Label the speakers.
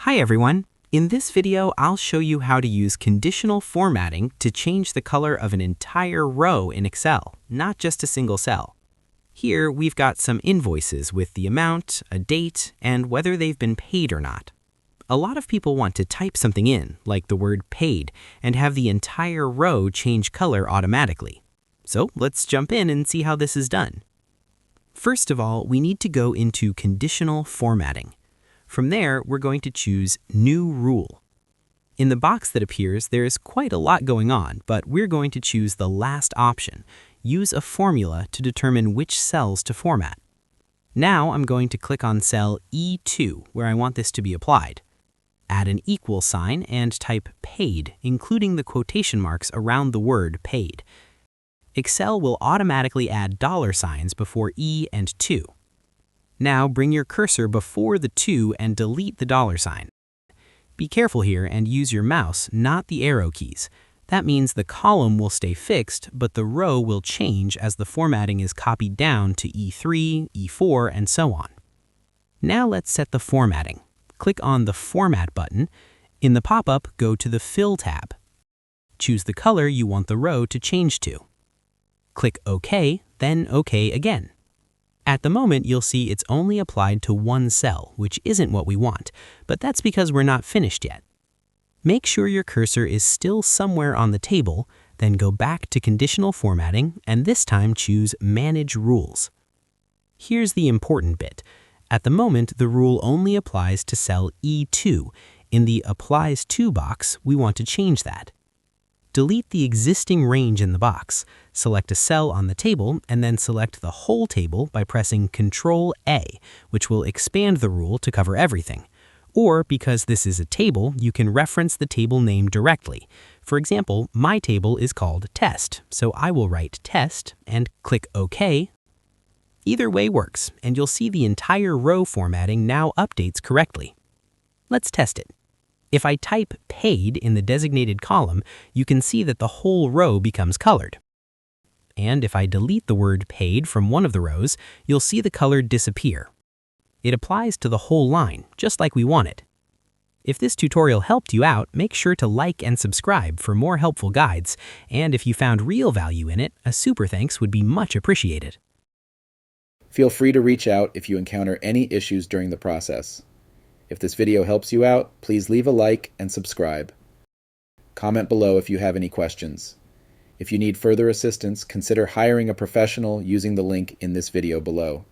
Speaker 1: Hi everyone! In this video, I'll show you how to use conditional formatting to change the color of an entire row in Excel, not just a single cell. Here, we've got some invoices with the amount, a date, and whether they've been paid or not. A lot of people want to type something in, like the word paid, and have the entire row change color automatically. So let's jump in and see how this is done. First of all, we need to go into conditional formatting. From there, we're going to choose New Rule. In the box that appears, there is quite a lot going on, but we're going to choose the last option, Use a formula to determine which cells to format. Now I'm going to click on cell E2, where I want this to be applied. Add an equal sign and type paid, including the quotation marks around the word paid. Excel will automatically add dollar signs before E and 2. Now bring your cursor before the 2 and delete the dollar sign. Be careful here and use your mouse, not the arrow keys. That means the column will stay fixed, but the row will change as the formatting is copied down to E3, E4, and so on. Now let's set the formatting. Click on the Format button. In the pop-up, go to the Fill tab. Choose the color you want the row to change to. Click OK, then OK again. At the moment, you'll see it's only applied to one cell, which isn't what we want, but that's because we're not finished yet. Make sure your cursor is still somewhere on the table, then go back to Conditional Formatting, and this time choose Manage Rules. Here's the important bit. At the moment, the rule only applies to cell E2. In the Applies To box, we want to change that. Delete the existing range in the box, select a cell on the table, and then select the whole table by pressing Ctrl-A, which will expand the rule to cover everything. Or, because this is a table, you can reference the table name directly. For example, my table is called Test, so I will write Test and click OK. Either way works, and you'll see the entire row formatting now updates correctly. Let's test it. If I type paid in the designated column, you can see that the whole row becomes colored. And if I delete the word paid from one of the rows, you'll see the color disappear. It applies to the whole line, just like we want it. If this tutorial helped you out, make sure to like and subscribe for more helpful guides. And if you found real value in it, a super thanks would be much appreciated.
Speaker 2: Feel free to reach out if you encounter any issues during the process. If this video helps you out, please leave a like and subscribe. Comment below if you have any questions. If you need further assistance, consider hiring a professional using the link in this video below.